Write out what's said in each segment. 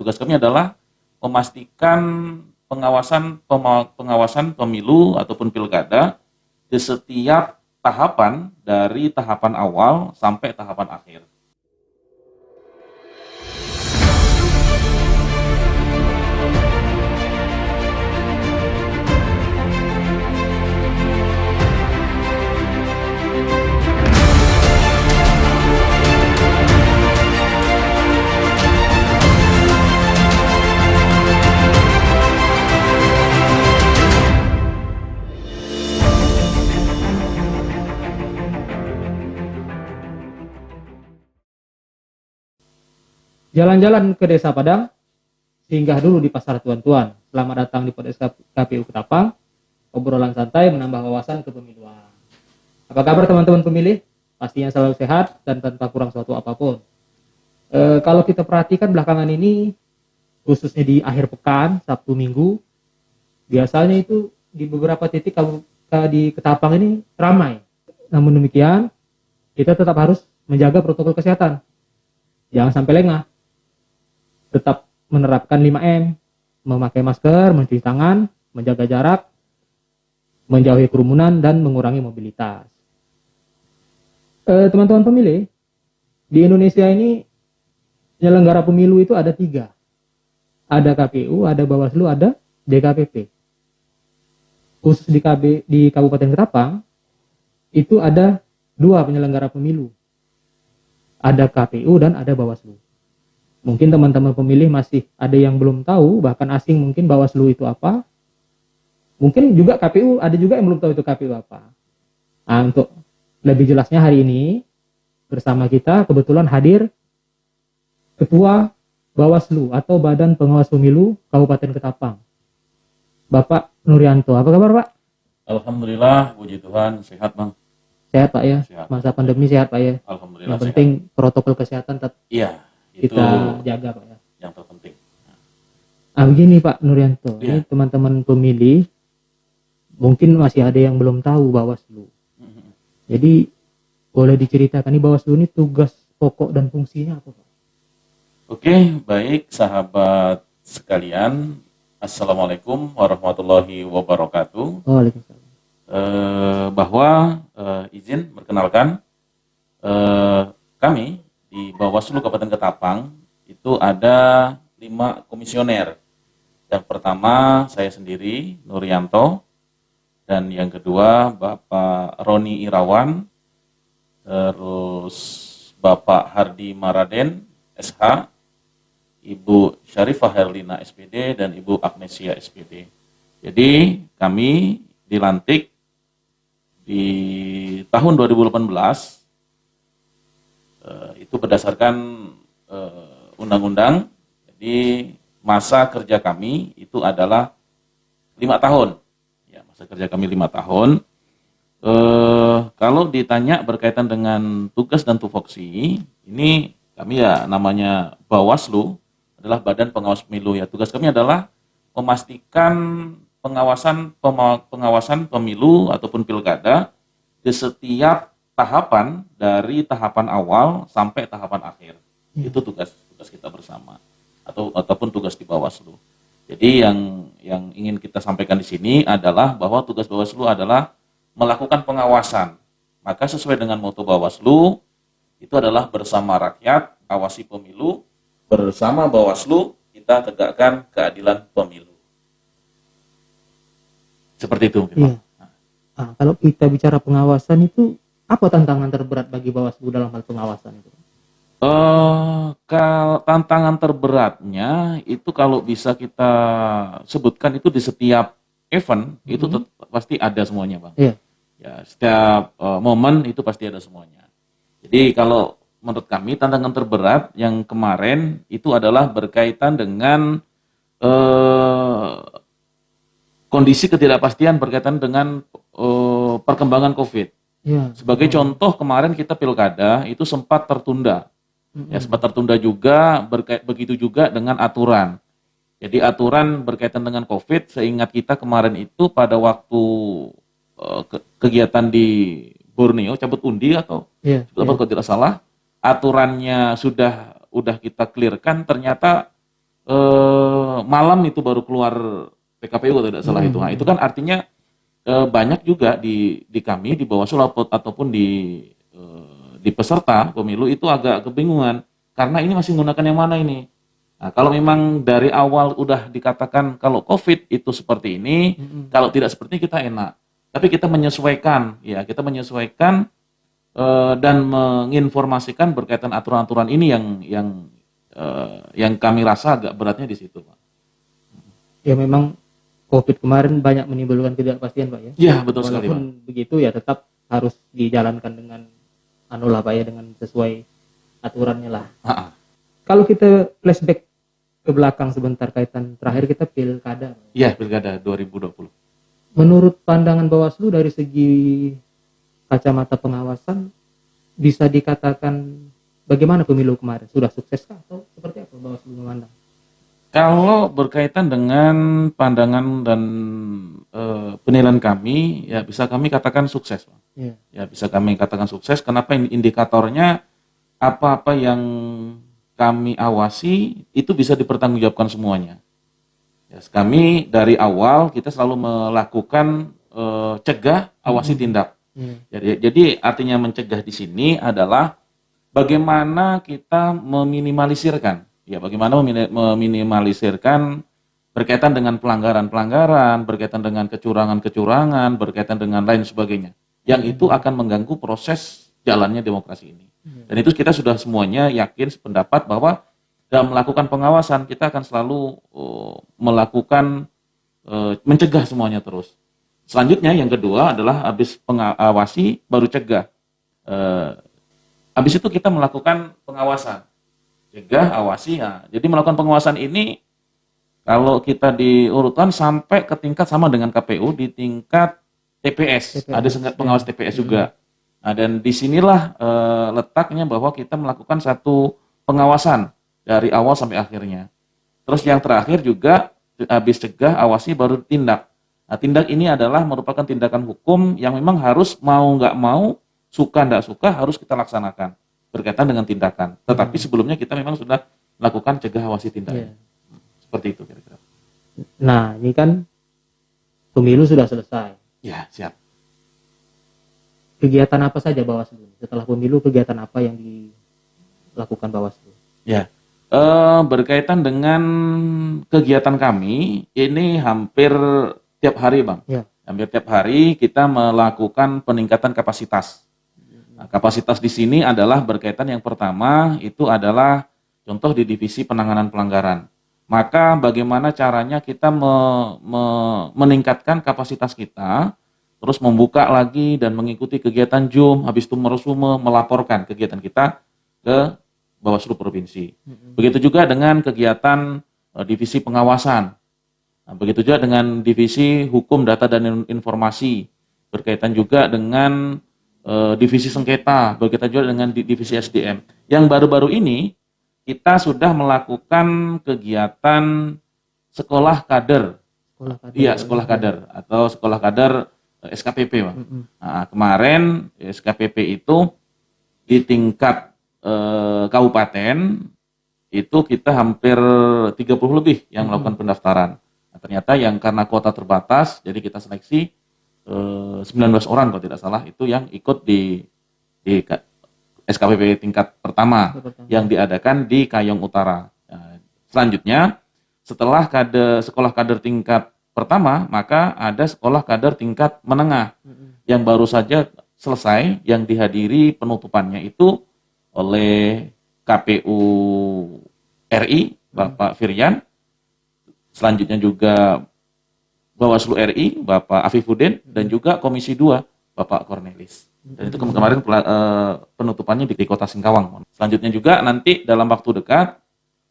Tugas kami adalah memastikan pengawasan pemilu ataupun pilkada di setiap tahapan dari tahapan awal sampai tahapan akhir. Jalan-jalan ke Desa Padang, singgah dulu di Pasar Tuan-Tuan. Selamat datang di podcast KPU Ketapang, obrolan santai menambah wawasan kepemiluan. Apa kabar teman-teman pemilih? Pastinya selalu sehat dan tanpa kurang suatu apapun. Kalau kita perhatikan belakangan ini, khususnya di akhir pekan, Sabtu Minggu, biasanya itu di beberapa titik di Ketapang ini ramai. Namun demikian, kita tetap harus menjaga protokol kesehatan. Jangan sampai lengah. Tetap menerapkan 5M, memakai masker, mencuci tangan, menjaga jarak, menjauhi kerumunan, dan mengurangi mobilitas. Teman-teman pemilih, di Indonesia ini penyelenggara pemilu itu ada 3. Ada KPU, ada Bawaslu, ada DKPP. Khusus di Kabupaten Ketapang, itu ada 2 penyelenggara pemilu. Ada KPU dan ada Bawaslu. Mungkin teman-teman pemilih masih ada yang belum tahu, bahkan asing mungkin Bawaslu itu apa. Mungkin juga KPU, ada juga yang belum tahu itu KPU apa. Nah, untuk lebih jelasnya hari ini, bersama kita kebetulan hadir Ketua Bawaslu atau Badan Pengawas Pemilu Kabupaten Ketapang, Bapak Nuryanto. Apa kabar Pak? Alhamdulillah, puji Tuhan, sehat Bang. Sehat Pak ya? Sehat. Masa pandemi sehat Pak ya? Alhamdulillah. Yang penting protokol kesehatan tetap kita jaga Pak ya. Yang terpenting. Begini Pak Nuryanto, Iya. ini teman-teman pemilih mungkin masih ada yang belum tahu Bawaslu. Jadi boleh diceritakan nih Bawaslu ini tugas pokok dan fungsinya apa Pak? Oke, baik sahabat sekalian. Assalamualaikum warahmatullahi wabarakatuh. Waalaikumsalam. Izin perkenalkan, kami di Bawaslu Kabupaten Ketapang itu ada 5 komisioner. Yang pertama saya sendiri, Nuryanto, dan yang kedua Bapak Roni Irawan, terus Bapak Hardi Maraden, SH, Ibu Syarifah Herlina, SPD, dan Ibu Agnesia, SPD. Jadi kami dilantik di tahun 2018, itu berdasarkan undang-undang. Jadi masa kerja kami itu adalah 5 tahun. Ya, masa kerja kami 5 tahun. Kalau ditanya berkaitan dengan tugas dan tupoksi, ini kami ya namanya Bawaslu adalah Badan Pengawas Pemilu ya. Tugas kami adalah memastikan pengawasan pemilu ataupun pilkada di setiap tahapan dari tahapan awal sampai tahapan akhir. Itu tugas kita bersama ataupun tugas di Bawaslu. Jadi yang ingin kita sampaikan di sini adalah bahwa tugas Bawaslu adalah melakukan pengawasan. Maka sesuai dengan moto Bawaslu itu adalah bersama rakyat awasi pemilu, bersama Bawaslu kita tegakkan keadilan pemilu. Seperti itu. Iya. Kalau kita bicara pengawasan itu apa tantangan terberat bagi Bawaslu dalam hal pengawasan itu? Tantangan terberatnya itu kalau bisa kita sebutkan itu di setiap event itu pasti ada semuanya Bang. Iya. Ya, setiap momen itu pasti ada semuanya. Jadi kalau menurut kami tantangan terberat yang kemarin itu adalah berkaitan dengan kondisi ketidakpastian berkaitan dengan perkembangan COVID. Ya. Sebagai contoh kemarin kita pilkada itu sempat tertunda. Ya, sempat tertunda juga, begitu juga dengan aturan. Jadi aturan berkaitan dengan COVID, seingat kita kemarin itu pada waktu kegiatan di Borneo, cabut undi atau kalau tidak salah, aturannya sudah kita clearkan, ternyata malam itu baru keluar PKPU kalau tidak salah itu. Nah, itu kan artinya banyak juga di kami di Bawaslu ataupun di peserta pemilu itu agak kebingungan karena ini masih menggunakan yang mana ini. Nah, kalau memang dari awal udah dikatakan kalau COVID itu seperti ini, kalau tidak seperti ini kita enak. Tapi kita menyesuaikan, ya kita menyesuaikan dan menginformasikan berkaitan aturan-aturan ini yang kami rasa agak beratnya di situ, Pak. Ya memang COVID kemarin banyak menimbulkan ketidakpastian, Pak ya. Iya, betul sekali, Pak. Walaupun begitu ya tetap harus dijalankan dengan lah Pak ya, dengan sesuai aturannya lah. Kalau kita flashback ke belakang sebentar, kaitan terakhir kita pilkada. Iya, pilkada 2020. Menurut pandangan Bawaslu dari segi kacamata pengawasan bisa dikatakan bagaimana pemilu kemarin? Sudah sukseskah atau seperti apa Bawaslu memandang? Kalau berkaitan dengan pandangan dan penilaian kami, ya bisa kami katakan sukses, Pak. Yeah. Ya bisa kami katakan sukses. Kenapa? Indikatornya apa-apa yang kami awasi itu bisa dipertanggungjawabkan semuanya. Ya, kami dari awal kita selalu melakukan cegah, awasi, tindak. Jadi artinya mencegah di sini adalah bagaimana kita meminimalisirkan, ya bagaimana meminimalisirkan berkaitan dengan pelanggaran-pelanggaran, berkaitan dengan kecurangan-kecurangan, berkaitan dengan lain sebagainya, yang itu akan mengganggu proses jalannya demokrasi ini. Dan itu kita sudah semuanya yakin sependapat bahwa dalam melakukan pengawasan kita akan selalu melakukan mencegah semuanya terus. Selanjutnya yang kedua adalah habis pengawasi baru cegah. Habis itu kita melakukan pengawasan, cegah, awasi. Ya. Jadi melakukan pengawasan ini kalau kita diurutkan sampai ke tingkat sama dengan KPU di tingkat TPS. Ada pengawas TPS juga. Nah, dan disinilah letaknya bahwa kita melakukan satu pengawasan dari awal sampai akhirnya. Terus yang terakhir juga habis cegah, awasi baru tindak. Nah, tindak ini adalah merupakan tindakan hukum yang memang harus mau nggak mau, suka nggak suka harus kita laksanakan berkaitan dengan tindakan. Tetapi sebelumnya kita memang sudah melakukan cegah, awasi, tindak. Yeah. Seperti itu kira-kira. Nah, ini kan pemilu sudah selesai. Ya, siap. Kegiatan apa saja Bawaslu setelah pemilu? Kegiatan apa yang dilakukan Bawaslu? Ya, berkaitan dengan kegiatan kami ini hampir tiap hari, Bang. Ya. Hampir tiap hari kita melakukan peningkatan kapasitas. Nah, kapasitas di sini adalah berkaitan yang pertama itu adalah contoh di divisi penanganan pelanggaran. Maka bagaimana caranya kita meningkatkan kapasitas kita, terus membuka lagi dan mengikuti kegiatan Zoom, habis itu meresume melaporkan kegiatan kita ke Bawaslu Provinsi. Begitu juga dengan kegiatan divisi pengawasan. Nah, begitu juga dengan divisi hukum, data dan informasi. Berkaitan juga dengan divisi sengketa, berkaitan juga dengan divisi SDM. Yang baru-baru ini kita sudah melakukan kegiatan sekolah kader. Iya, sekolah kader atau sekolah kader SKPP, Pak. Nah, kemarin SKPP itu di tingkat kabupaten itu kita hampir 30 lebih yang melakukan pendaftaran. Nah, ternyata yang karena kuota terbatas, jadi kita seleksi 19 orang kalau tidak salah itu yang ikut di SKPP tingkat pertama yang diadakan di Kayong Utara. Nah, selanjutnya setelah sekolah kader tingkat pertama, maka ada sekolah kader tingkat menengah yang baru saja selesai, yang dihadiri penutupannya itu oleh KPU RI, Bapak Firyan, selanjutnya juga Bawaslu RI, Bapak Afifuddin, dan juga Komisi 2, Bapak Cornelis. Dan itu kemarin penutupannya di Kota Singkawang. Selanjutnya juga nanti dalam waktu dekat,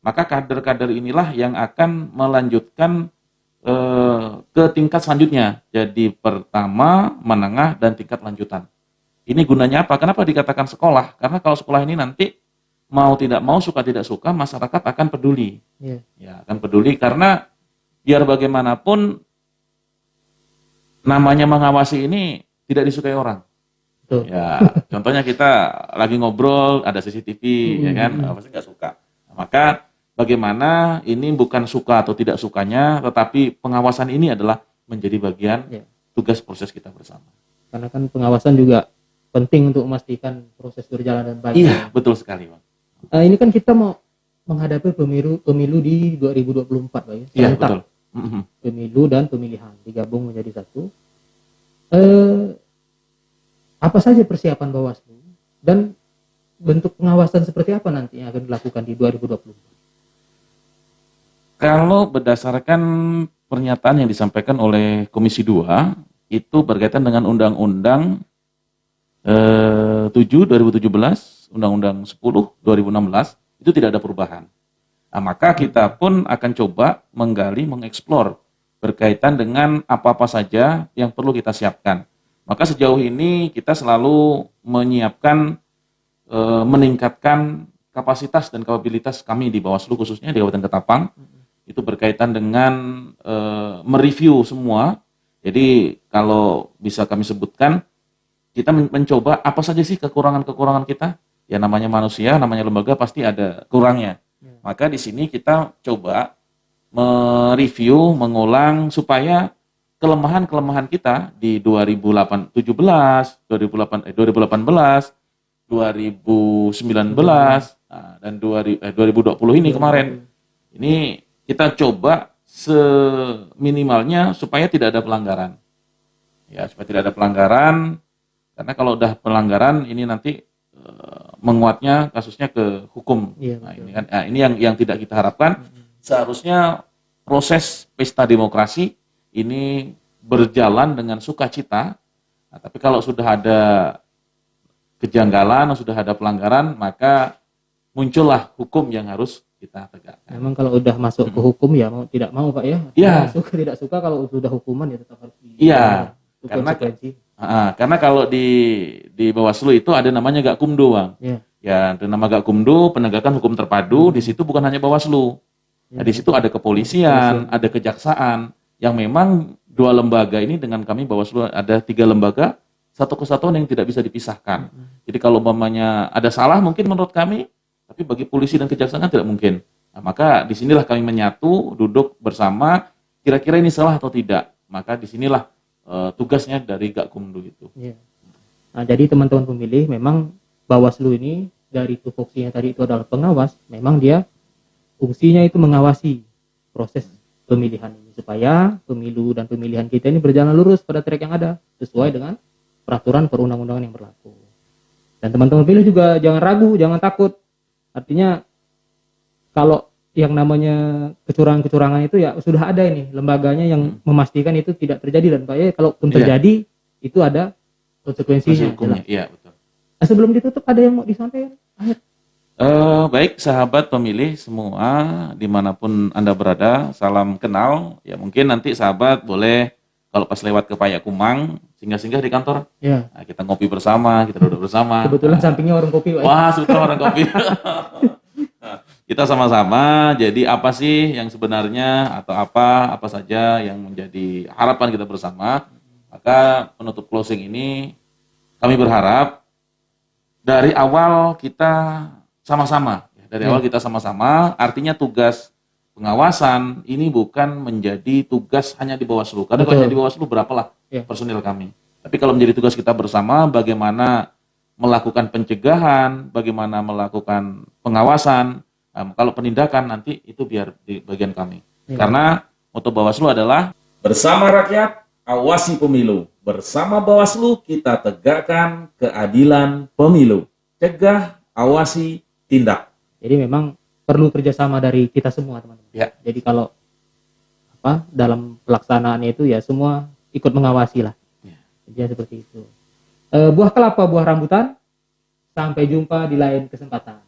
maka kader-kader inilah yang akan melanjutkan ke tingkat selanjutnya. Jadi pertama, menengah, dan tingkat lanjutan. Ini gunanya apa? Kenapa dikatakan sekolah? Karena kalau sekolah ini nanti mau tidak mau, suka tidak suka, masyarakat akan peduli. Ya, akan peduli karena biar bagaimanapun namanya mengawasi ini tidak disukai orang. Ya, contohnya kita lagi ngobrol, ada CCTV, ya kan, pasti nggak suka. Maka bagaimana ini bukan suka atau tidak sukanya, tetapi pengawasan ini adalah menjadi bagian Ya. tugas proses kita bersama. Karena kan pengawasan juga penting untuk memastikan proses berjalan dengan baik. Iya, betul sekali, Bang. Ini kan kita mau menghadapi pemilu di 2024, Pak ya. Iya, Serentak. betul. Mhm. Pemilu dan pemilihan digabung menjadi satu. Apa saja persiapan Bawaslu dan bentuk pengawasan seperti apa nanti yang akan dilakukan di 2024? Kalau berdasarkan pernyataan yang disampaikan oleh Komisi 2, itu berkaitan dengan Undang-Undang 7 2017, Undang-Undang 10 2016, itu tidak ada perubahan. Nah, maka kita pun akan coba menggali, mengeksplor berkaitan dengan apa-apa saja yang perlu kita siapkan. Maka sejauh ini kita selalu menyiapkan, meningkatkan kapasitas dan kapabilitas kami di Bawaslu, khususnya di Kabupaten Ketapang. Itu berkaitan dengan mereview semua. Jadi kalau bisa kami sebutkan, kita mencoba apa saja sih kekurangan-kekurangan kita. Ya namanya manusia, namanya lembaga pasti ada kurangnya. Maka di sini kita coba mereview, mengulang supaya kelemahan-kelemahan kita di 2017, 2018, 2019, dan 2020 ini kemarin. Ini kita coba seminimalnya supaya tidak ada pelanggaran. Ya, supaya tidak ada pelanggaran, karena kalau udah pelanggaran ini nanti menguatnya kasusnya ke hukum. Iya, Nah, betul. ini kan ini yang tidak kita harapkan. Seharusnya proses pesta demokrasi ini berjalan dengan sukacita. Nah, tapi kalau sudah ada kejanggalan, sudah ada pelanggaran, maka muncullah hukum yang harus kita tegakkan. Memang kalau udah masuk ke hukum ya mau tidak mau, Pak ya. Iya. Suka tidak suka, kalau sudah hukuman ya tetap harus Iya, itu karena- konsekuensi. Karena kalau di Bawaslu itu ada namanya Gakumdu, Bang. Iya. Ya, ada nama Gakumdu, penegakan hukum terpadu. Di situ bukan hanya Bawaslu. Nah, di situ ada kepolisian, ada kejaksaan, yang memang dua lembaga ini dengan kami Bawaslu ada 3 lembaga, satu kesatuan yang tidak bisa dipisahkan. Jadi kalau umpamanya ada salah mungkin menurut kami, tapi bagi polisi dan kejaksaan kan tidak mungkin. Nah, maka disinilah kami menyatu, duduk bersama, kira-kira ini salah atau tidak. Maka disinilah tugasnya dari Gakumdu itu. Iya. Nah, jadi teman-teman pemilih, memang Bawaslu ini dari tupoksinya tadi itu adalah pengawas, memang dia fungsinya itu mengawasi proses pemilihan ini supaya pemilu dan pemilihan kita ini berjalan lurus pada track yang ada sesuai dengan peraturan perundang-undangan yang berlaku. Dan teman-teman pemilih juga jangan ragu, jangan takut. Artinya kalau yang namanya kecurangan-kecurangan itu ya sudah ada ini lembaganya yang memastikan itu tidak terjadi, dan Pak ya kalaupun terjadi itu ada konsekuensinya. Hukumnya, iya betul. Nah, sebelum ditutup ada yang mau disampaikan? Baik sahabat pemilih semua dimanapun Anda berada, salam kenal. Ya mungkin nanti sahabat boleh kalau pas lewat ke Payakumang singgah-singgah di kantor. Ya. Nah, kita ngopi bersama, kita duduk bersama. Kebetulan sampingnya warung kopi, Pak. Wah, suka orang kopi. Nah, kita sama-sama. Jadi apa sih yang sebenarnya atau apa saja yang menjadi harapan kita bersama? Maka penutup closing ini kami berharap dari awal kita sama-sama. Dari awal kita sama-sama. Artinya tugas pengawasan ini bukan menjadi tugas hanya di Bawaslu. Karena kalau hanya di Bawaslu berapalah personil kami. Tapi kalau menjadi tugas kita bersama, bagaimana melakukan pencegahan, bagaimana melakukan pengawasan, kalau penindakan nanti itu biar di bagian kami. Karena moto Bawaslu adalah bersama rakyat, awasi pemilu. Bersama Bawaslu kita tegakkan keadilan pemilu. Cegah, awasi, tindak. Jadi memang perlu kerjasama dari kita semua, teman-teman. Ya. Jadi kalau dalam pelaksanaannya itu ya semua ikut mengawasi lah. Jadi seperti itu. Buah kelapa, buah rambutan. Sampai jumpa di lain kesempatan.